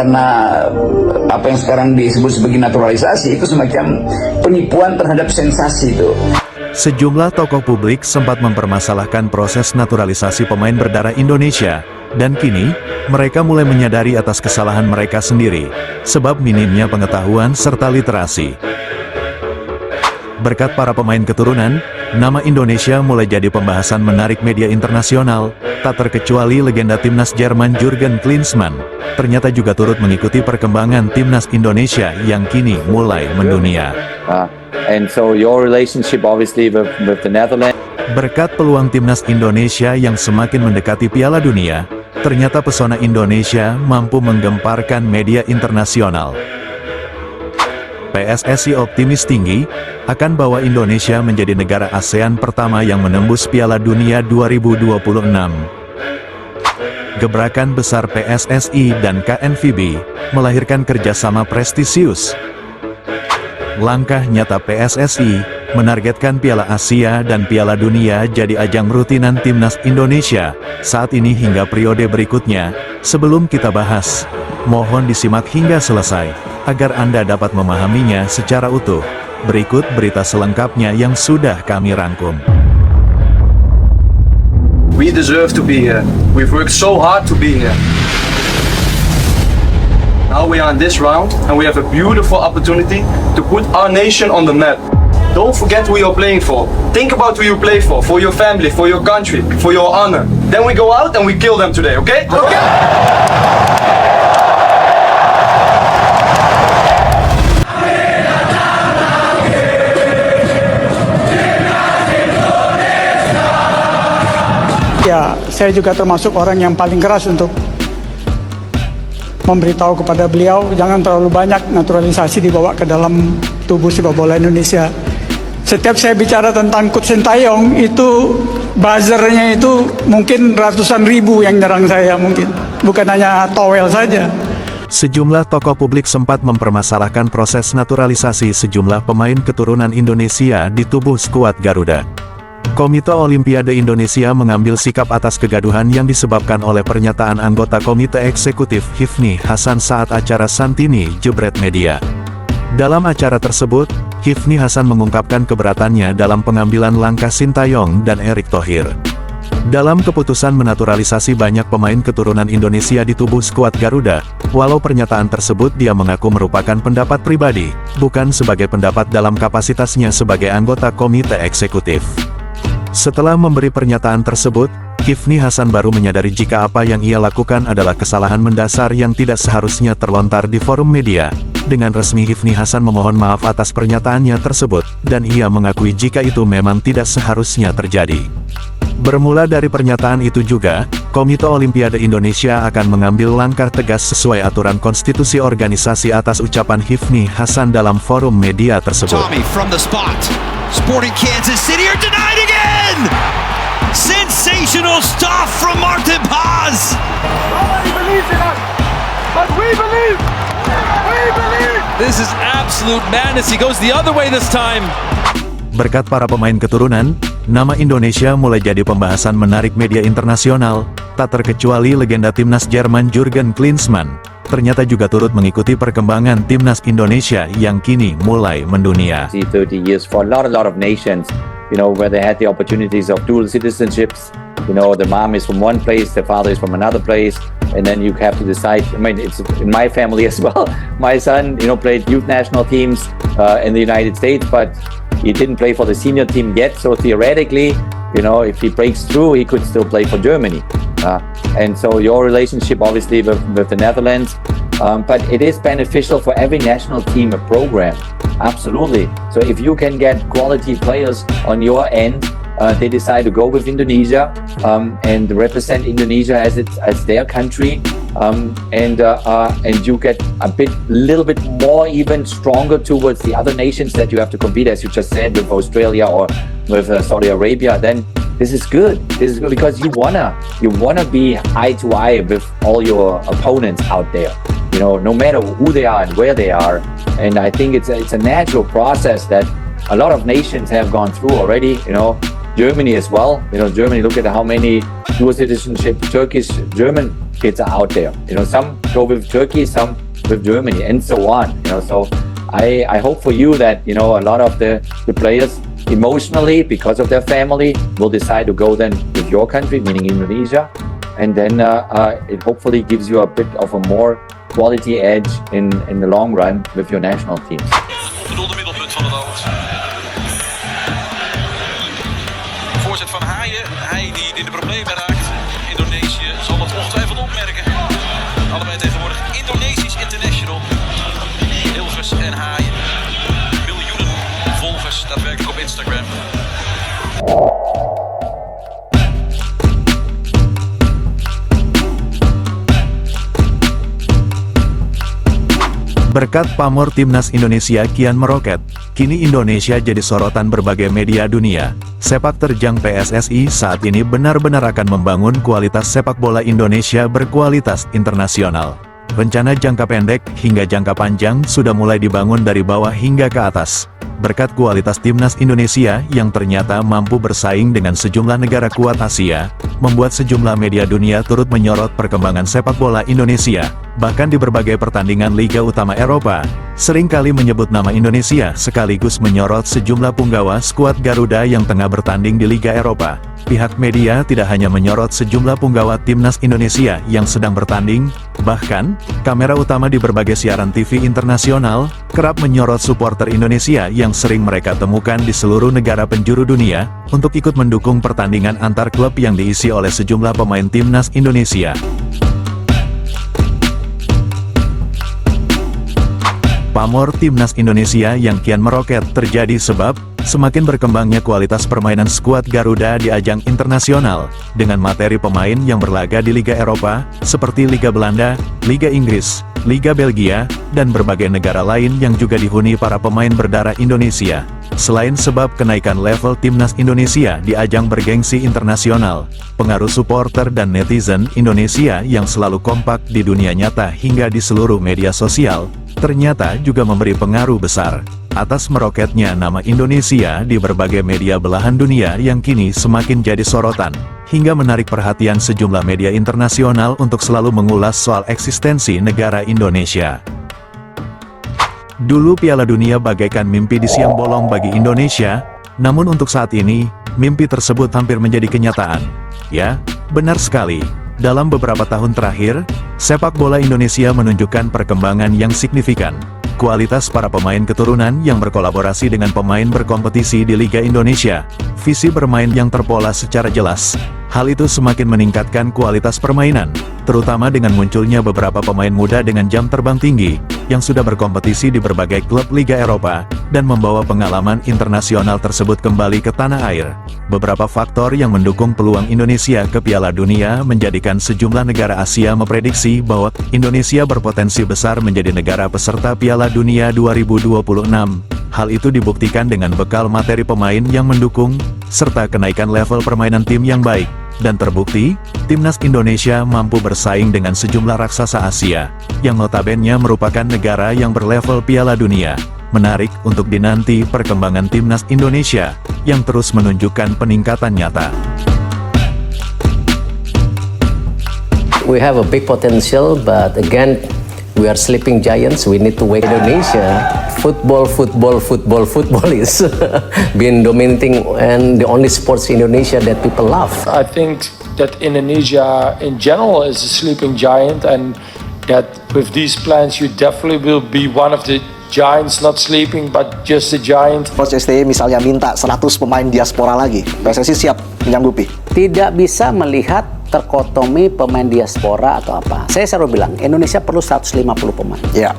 Karena apa yang sekarang disebut sebagai naturalisasi itu semacam penipuan terhadap sensasi itu. Sejumlah tokoh publik sempat mempermasalahkan proses naturalisasi pemain berdarah Indonesia, dan kini, mereka mulai menyadari atas kesalahan mereka sendiri, sebab minimnya pengetahuan serta literasi. Berkat para pemain keturunan, nama Indonesia mulai jadi pembahasan menarik media internasional, tak terkecuali legenda timnas Jerman Jurgen Klinsmann, ternyata juga turut mengikuti perkembangan timnas Indonesia yang kini mulai mendunia. And so your relationship obviously with the Netherlands. Berkat peluang timnas Indonesia yang semakin mendekati Piala Dunia, ternyata pesona Indonesia mampu menggemparkan media internasional. PSSI optimis tinggi akan bahwa Indonesia menjadi negara ASEAN pertama yang menembus Piala Dunia 2026. Gebrakan besar PSSI dan KNVB melahirkan kerjasama prestisius. Langkah nyata PSSI menargetkan Piala Asia dan Piala Dunia jadi ajang rutinan timnas Indonesia saat ini hingga periode berikutnya. Sebelum kita bahas, mohon disimak hingga selesai agar Anda dapat memahaminya secara utuh. Berikut berita selengkapnya yang sudah kami rangkum. We deserve to be here. We've worked so hard to be here. Now we are in this round and we have a beautiful opportunity to put our nation on the map. Don't forget who you're playing for. Think about who you play for your family, for your country, for your honor. Then we go out and we kill them today, okay? Okay! Ya, saya juga termasuk orang yang paling keras untuk memberitahu kepada beliau jangan terlalu banyak naturalisasi dibawa ke dalam tubuh sepak bola Indonesia. Setiap saya bicara tentang Coach Sintayong itu buzzernya itu mungkin ratusan ribu yang nyerang saya, mungkin bukan hanya towel saja. Sejumlah tokoh publik sempat mempermasalahkan proses naturalisasi sejumlah pemain keturunan Indonesia di tubuh skuad Garuda. Komite Olimpiade Indonesia mengambil sikap atas kegaduhan yang disebabkan oleh pernyataan anggota Komite Eksekutif Hifni Hasan saat acara Santini Jebret Media. Dalam acara tersebut, Hifni Hasan mengungkapkan keberatannya dalam pengambilan langkah Sintayong dan Erick Thohir. Dalam keputusan menaturalisasi banyak pemain keturunan Indonesia di tubuh skuad Garuda, walau pernyataan tersebut dia mengaku merupakan pendapat pribadi, bukan sebagai pendapat dalam kapasitasnya sebagai anggota Komite Eksekutif. Setelah memberi pernyataan tersebut, Hifni Hasan baru menyadari jika apa yang ia lakukan adalah kesalahan mendasar yang tidak seharusnya terlontar di forum media. Dengan resmi Hifni Hasan memohon maaf atas pernyataannya tersebut, dan ia mengakui jika itu memang tidak seharusnya terjadi. Bermula dari pernyataan itu juga, Komite Olimpiade Indonesia akan mengambil langkah tegas sesuai aturan konstitusi organisasi atas ucapan Hifni Hasan dalam forum media tersebut. Tommy from the spot. Sporting Kansas City are denied again! Sensational stuff from Martin Paz! Nobody believes in us, but we believe! We believe! This is absolute madness. He goes the other way this time. Berkat para pemain keturunan, nama Indonesia mulai jadi pembahasan menarik media internasional, tak terkecuali legenda timnas Jerman Jurgen Klinsmann, ternyata juga turut mengikuti perkembangan timnas Indonesia yang kini mulai mendunia. 30 years for a lot of nations, you know, where they had the opportunities of dual citizenships. You know, the mom is from one place, the father is from another place, and then you have to decide. I mean, it's in my family as well. My son, you know, played youth national teams in the United States, but he didn't play for the senior team yet. So theoretically, you know, if he breaks through, he could still play for Germany. And so your relationship obviously with the Netherlands, but it is beneficial for every national team program. Absolutely. So if you can get quality players on your end, they decide to go with Indonesia and represent Indonesia as their country, and you get little bit more even stronger towards the other nations that you have to compete, as you just said, with Australia or with Saudi Arabia. Then this is good. This is good because you wanna be eye to eye with all your opponents out there. You know, no matter who they are and where they are. And I think it's a natural process that a lot of nations have gone through already. You know, Germany as well. Germany, look at how many dual citizenship Turkish German kids are out there. Some go with Turkey, some with Germany, and so on. So I hope for you that a lot of the players emotionally, because of their family, will decide to go then with your country, meaning Indonesia, and then it hopefully gives you a bit of a more quality edge in the long run with your national team. Bedoelde middelpunt van het veld. Voorzet van Haaien. Haaien die in de problemen raakt. Indonesië zal het ongetwijfeld opmerken. Allebei tegenwoordig Indonesisch international. Hilvers en Haaien. Miljoenen volgers daadwerkelijk op Instagram. Berkat pamor timnas Indonesia kian meroket, kini Indonesia jadi sorotan berbagai media dunia. Sepak terjang PSSI saat ini benar-benar akan membangun kualitas sepak bola Indonesia berkualitas internasional. Rencana jangka pendek hingga jangka panjang sudah mulai dibangun dari bawah hingga ke atas. Berkat kualitas timnas Indonesia yang ternyata mampu bersaing dengan sejumlah negara kuat Asia, membuat sejumlah media dunia turut menyorot perkembangan sepak bola Indonesia. Bahkan di berbagai pertandingan Liga Utama Eropa, seringkali menyebut nama Indonesia sekaligus menyorot sejumlah punggawa skuad Garuda yang tengah bertanding di Liga Eropa. Pihak media tidak hanya menyorot sejumlah punggawa timnas Indonesia yang sedang bertanding, bahkan, kamera utama di berbagai siaran TV internasional, kerap menyorot supporter Indonesia yang sering mereka temukan di seluruh negara penjuru dunia, untuk ikut mendukung pertandingan antar klub yang diisi oleh sejumlah pemain timnas Indonesia. Pamor timnas Indonesia yang kian meroket terjadi sebab semakin berkembangnya kualitas permainan skuad Garuda di ajang internasional, dengan materi pemain yang berlaga di Liga Eropa, seperti Liga Belanda, Liga Inggris, Liga Belgia, dan berbagai negara lain yang juga dihuni para pemain berdarah Indonesia. Selain sebab kenaikan level timnas Indonesia di ajang bergengsi internasional, pengaruh supporter dan netizen Indonesia yang selalu kompak di dunia nyata hingga di seluruh media sosial, ternyata juga memberi pengaruh besar atas meroketnya nama Indonesia di berbagai media belahan dunia yang kini semakin jadi sorotan, hingga menarik perhatian sejumlah media internasional untuk selalu mengulas soal eksistensi negara Indonesia. Dulu Piala Dunia bagaikan mimpi di siang bolong bagi Indonesia, namun untuk saat ini, mimpi tersebut hampir menjadi kenyataan. Ya, benar sekali. Dalam beberapa tahun terakhir, sepak bola Indonesia menunjukkan perkembangan yang signifikan. Kualitas para pemain keturunan yang berkolaborasi dengan pemain berkompetisi di Liga Indonesia, visi bermain yang terpola secara jelas. Hal itu semakin meningkatkan kualitas permainan, terutama dengan munculnya beberapa pemain muda dengan jam terbang tinggi, yang sudah berkompetisi di berbagai klub Liga Eropa, dan membawa pengalaman internasional tersebut kembali ke tanah air. Beberapa faktor yang mendukung peluang Indonesia ke Piala Dunia menjadikan sejumlah negara Asia memprediksi bahwa Indonesia berpotensi besar menjadi negara peserta Piala Dunia 2026. Hal itu dibuktikan dengan bekal materi pemain yang mendukung, serta kenaikan level permainan tim yang baik. Dan terbukti, timnas Indonesia mampu bersaing dengan sejumlah raksasa Asia, yang notabene merupakan negara yang berlevel Piala Dunia. Menarik untuk dinanti perkembangan timnas Indonesia, yang terus menunjukkan peningkatan nyata. We have a big potential, but again, we are sleeping giants. We need to wake Indonesia. Football is been dominating and the only sports in Indonesia that people love. I think that Indonesia in general is a sleeping giant, and that with these plans you definitely will be one of the giants, not sleeping but just a giant. Coach STY misalnya minta 100 pemain diaspora lagi, PSSI siap menyanggupi? Tidak bisa melihat terkotomi pemain diaspora atau apa. Saya selalu bilang Indonesia perlu 150 pemain. Ya.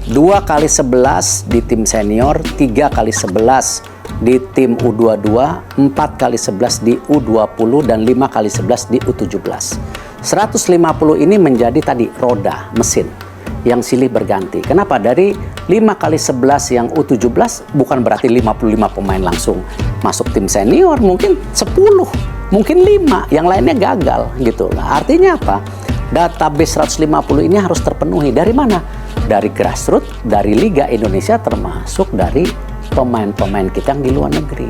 2 kali 11 di tim senior, 3 kali 11 di tim U22, 4 kali 11 di U20, dan 5 kali 11 di U17. 150 ini menjadi tadi roda, mesin, yang silih berganti. Kenapa? Dari 5 kali 11 yang U17 bukan berarti 55 pemain langsung masuk tim senior, mungkin 10, mungkin 5, yang lainnya gagal gitu. Nah, artinya apa? Database 150 ini harus terpenuhi. Dari mana? Dari grassroots, dari Liga Indonesia, termasuk dari pemain-pemain kita yang di luar negeri.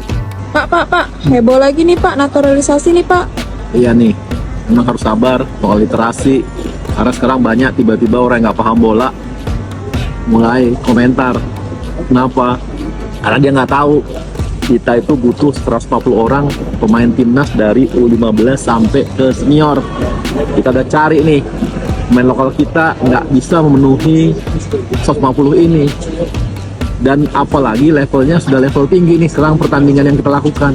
Pak, heboh lagi nih Pak, naturalisasi nih Pak. Iya nih, memang harus sabar soal literasi. Karena sekarang banyak tiba-tiba orang yang nggak paham bola mulai komentar. Kenapa? Karena dia nggak tahu kita itu butuh 140 orang pemain timnas dari U15 sampai ke senior. Kita udah cari nih, pemain lokal kita nggak bisa memenuhi 150 ini. Dan apalagi levelnya sudah level tinggi nih sekarang pertandingan yang kita lakukan.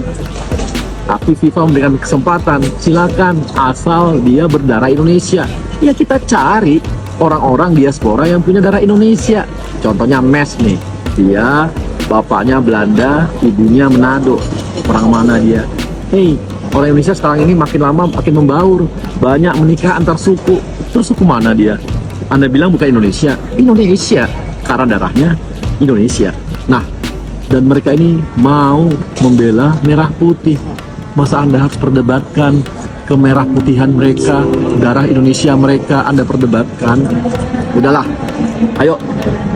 Tapi FIFA memberikan kesempatan, silakan asal dia berdarah Indonesia. Ya kita cari orang-orang diaspora yang punya darah Indonesia. Contohnya Mes nih, dia bapaknya Belanda, ibunya Manado. Orang mana dia? Hei, orang Indonesia sekarang ini makin lama makin membaur. Banyak menikah antar suku. Terus suku mana dia? Anda bilang bukan Indonesia? Indonesia, karena darahnya Indonesia. Nah, dan mereka ini mau membela merah putih. Masa Anda harus perdebatkan kemerah putihan mereka, darah Indonesia mereka Anda perdebatkan? Udahlah, ayo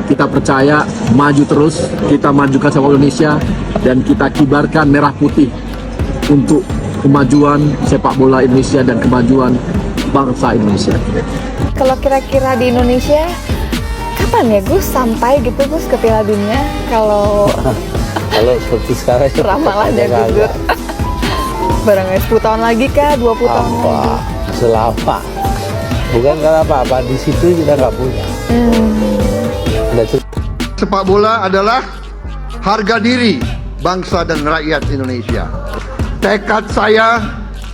kita percaya, maju terus, kita majukan sepak bola Indonesia dan kita kibarkan merah putih untuk kemajuan sepak bola Indonesia dan kemajuan bangsa Indonesia. Kalau kira-kira di Indonesia, kapan ya Gus sampai gitu Gus ke Piala Dunia? Kalau seperti sekarang ramalannya Gus, barangnya 10 tahun lagi kah, 20 tahun lagi? Selama. Bukan karena apa-apa, di situ kita nggak punya. Sepak bola adalah harga diri bangsa dan rakyat Indonesia. Tekad saya,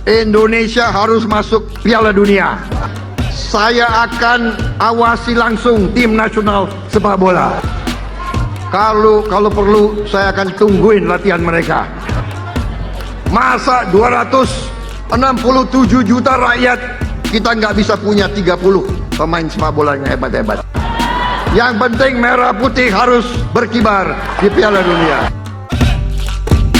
Indonesia harus masuk Piala Dunia. Saya akan awasi langsung tim nasional sepak bola. Kalau perlu, saya akan tungguin latihan mereka. Masa 267 juta rakyat kita nggak bisa punya 30 pemain sepak bola yang hebat-hebat. Yang penting merah putih harus berkibar di Piala Dunia.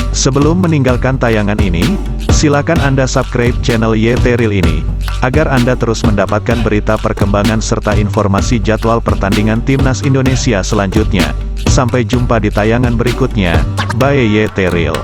Sebelum meninggalkan tayangan ini, silakan Anda subscribe channel YT-Real ini, agar Anda terus mendapatkan berita perkembangan serta informasi jadwal pertandingan Timnas Indonesia selanjutnya. Sampai jumpa di tayangan berikutnya, bye YT-Real.